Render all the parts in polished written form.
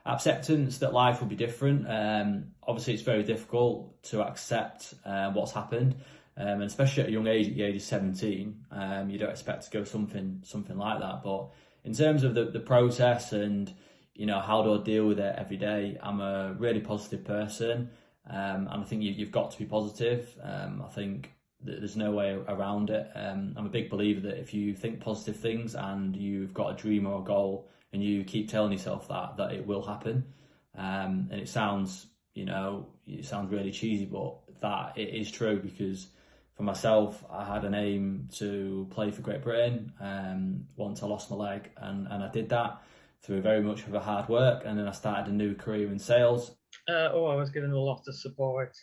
acceptance that life will be different. Obviously, it's very difficult to accept what's happened, and especially at a young age, at the age of 17, you don't expect to go something like that. But in terms of the process and how do I deal with it every day, I'm a really positive person, and I think you've got to be positive. I think there's no way around it. I'm a big believer that if you think positive things and you've got a dream or a goal and you keep telling yourself that it will happen. And it sounds really cheesy, but that it is true, because for myself, I had an aim to play for Great Britain once I lost my leg, and I did that through very much of a hard work, and then I started a new career in sales. I was given a lot of support.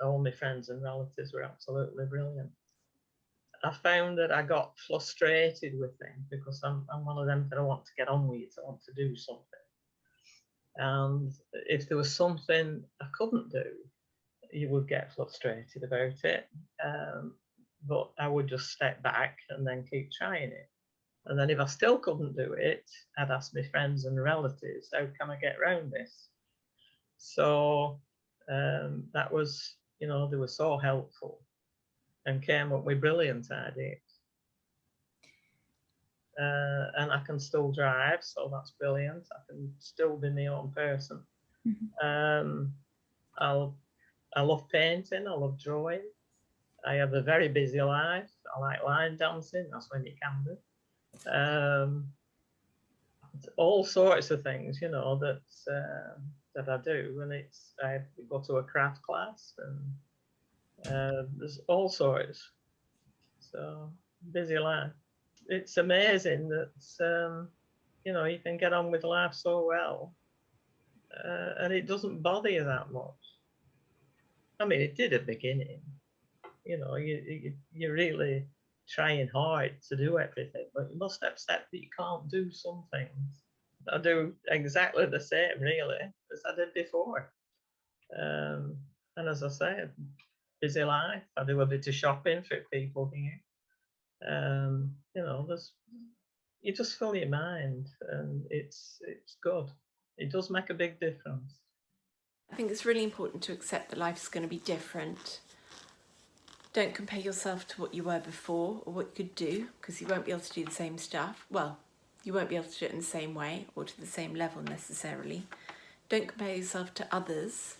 All my friends and relatives were absolutely brilliant. I found that I got frustrated with things because I'm one of them that I want to get on with it. I want to do something. And if there was something I couldn't do, you would get frustrated about it. But I would just step back and then keep trying it. And then if I still couldn't do it, I'd ask my friends and relatives, how can I get around this? So that was, they were so helpful and came up with brilliant ideas. And I can still drive, so that's brilliant. I can still be my own person. Mm-hmm. I love painting, I love drawing. I have a very busy life. I like line dancing, that's when you can do. All sorts of things, that I do, and I go to a craft class, and there's all sorts. So busy life. It's amazing that you can get on with life so well, and it doesn't bother you that much. I mean, it did at the beginning. You're really trying hard to do everything, but you must accept that you can't do some things. I do exactly the same, really, as I did before. And as I said, busy life. I do a bit of shopping for people here. You just fill your mind, and it's good. It does make a big difference. I think it's really important to accept that life's going to be different. Don't compare yourself to what you were before or what you could do, because you won't be able to do the same stuff. Well, you won't be able to do it in the same way or to the same level necessarily. Don't compare yourself to others,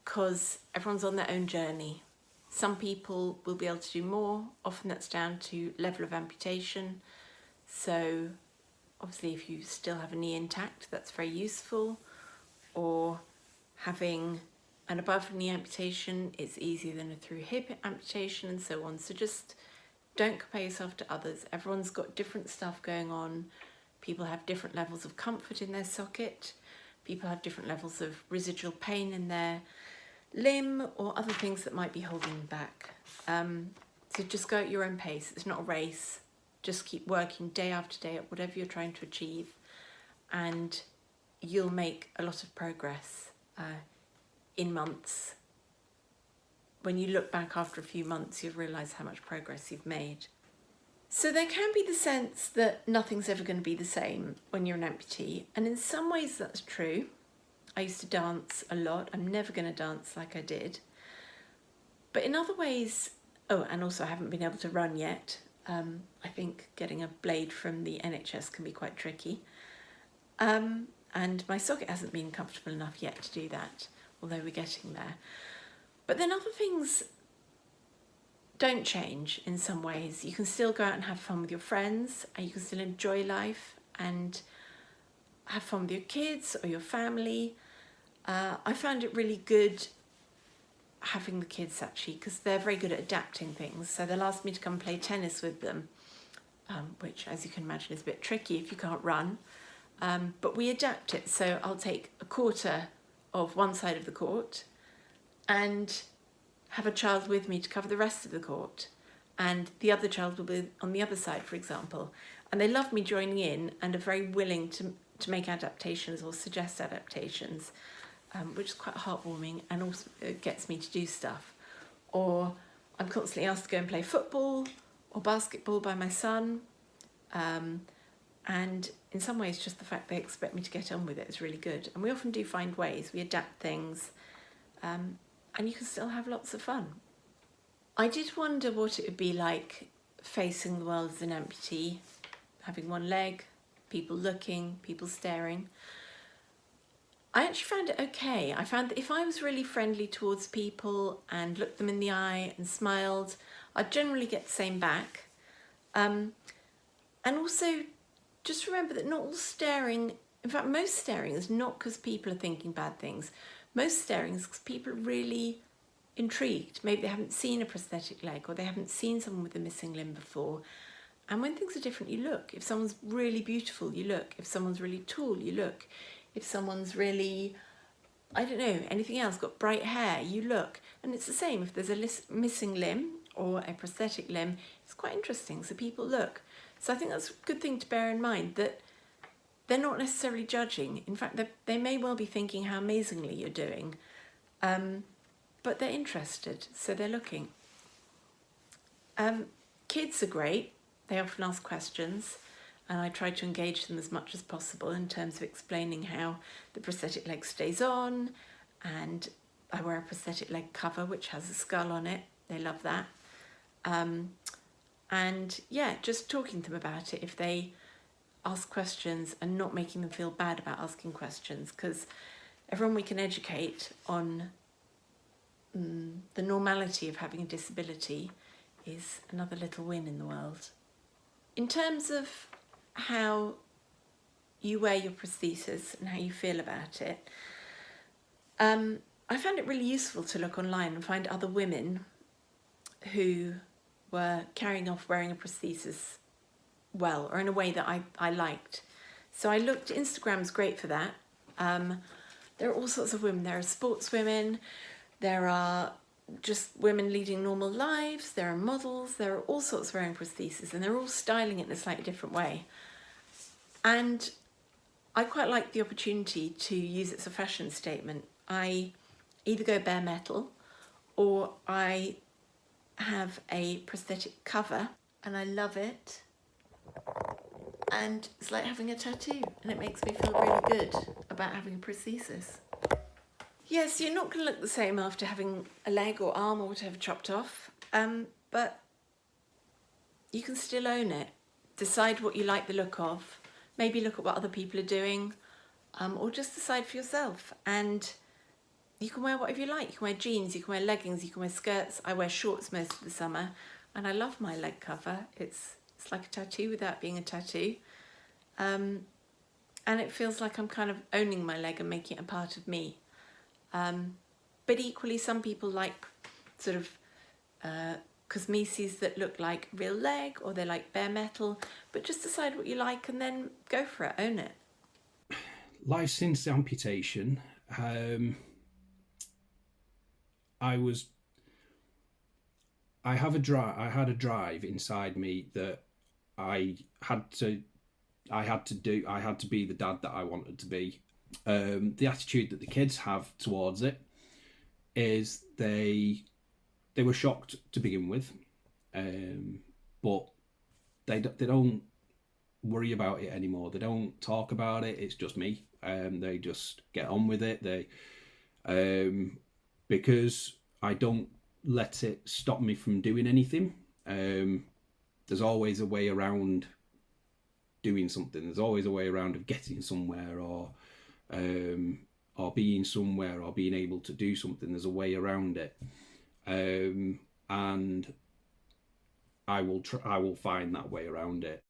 because everyone's on their own journey. Some people will be able to do more. Often that's down to level of amputation. So obviously if you still have a knee intact, that's very useful. Or having an above knee amputation, it's easier than a through hip amputation, and so on. So just don't compare yourself to others. Everyone's got different stuff going on. People have different levels of comfort in their socket. People have different levels of residual pain in their limb or other things that might be holding them back. So just go at your own pace. It's not a race. Just keep working day after day at whatever you're trying to achieve, and you'll make a lot of progress in months. When you look back after a few months, you'll realise how much progress you've made. So there can be the sense that nothing's ever going to be the same when you're an amputee, and in some ways that's true. I used to dance a lot. I'm never going to dance like I did. But in other ways, and also I haven't been able to run yet. I think getting a blade from the NHS can be quite tricky. And my socket hasn't been comfortable enough yet to do that, although we're getting there. But then other things don't change in some ways. You can still go out and have fun with your friends, and you can still enjoy life and have fun with your kids or your family. I found it really good having the kids, actually, because they're very good at adapting things. So they'll ask me to come play tennis with them, which, as you can imagine, is a bit tricky if you can't run. But we adapt it. So I'll take a quarter of one side of the court and have a child with me to cover the rest of the court. And the other child will be on the other side, for example. And they love me joining in and are very willing to make adaptations or suggest adaptations, which is quite heartwarming, and also it gets me to do stuff. Or I'm constantly asked to go and play football or basketball by my son. And in some ways, just the fact they expect me to get on with it is really good. And we often do find ways, we adapt things, and you can still have lots of fun. I did wonder what it would be like facing the world as an amputee, having one leg, people looking, people staring. I actually found it okay. I found that if I was really friendly towards people and looked them in the eye and smiled, I'd generally get the same back. And also, just remember that not all staring, in fact, most staring is not because people are thinking bad things. Most staring is because people are really intrigued. Maybe they haven't seen a prosthetic leg or they haven't seen someone with a missing limb before. And when things are different, you look. If someone's really beautiful, you look. If someone's really tall, you look. If someone's really, I don't know, anything else, got bright hair, you look. And it's the same. If there's a missing limb or a prosthetic limb, it's quite interesting. So people look. So I think that's a good thing to bear in mind, that they're not necessarily judging. In fact, they may well be thinking how amazingly you're doing, but they're interested, so they're looking. Kids are great. They often ask questions, and I try to engage them as much as possible in terms of explaining how the prosthetic leg stays on, and I wear a prosthetic leg cover which has a skull on it. They love that. And yeah, just talking to them about it if they ask questions and not making them feel bad about asking questions, because everyone we can educate on the normality of having a disability is another little win in the world. In terms of how you wear your prosthesis and how you feel about it, I found it really useful to look online and find other women who were carrying off wearing a prosthesis well, or in a way that I liked. So I looked, Instagram's great for that. There are all sorts of women. There are sportswomen, there are just women leading normal lives, there are models, there are all sorts wearing prosthesis, and they're all styling it in a slightly different way. And I quite like the opportunity to use it as a fashion statement. I either go bare metal or I have a prosthetic cover, and I love it. And it's like having a tattoo, and it makes me feel really good about having a prosthesis. Yes, you're not going to look the same after having a leg or arm or whatever chopped off, but you can still own it. Decide what you like the look of, maybe look at what other people are doing, or just decide for yourself. And you can wear whatever you like. You can wear jeans, you can wear leggings, you can wear skirts. I wear shorts most of the summer, and I love my leg cover. It's like a tattoo without being a tattoo. And it feels like I'm kind of owning my leg and making it a part of me. But equally, some people like sort of cosmeses that look like real leg, or they like bare metal. But just decide what you like and then go for it, own it. Life since amputation, I had a drive inside me that I had to be the dad that I wanted to be. The attitude that the kids have towards it is they were shocked to begin with, but they don't worry about it anymore. They don't talk about it. It's just me. They just get on with it. Because I don't let it stop me from doing anything. There's always a way around doing something. There's always a way around of getting somewhere, or being somewhere, or being able to do something. There's a way around it, and I will find that way around it.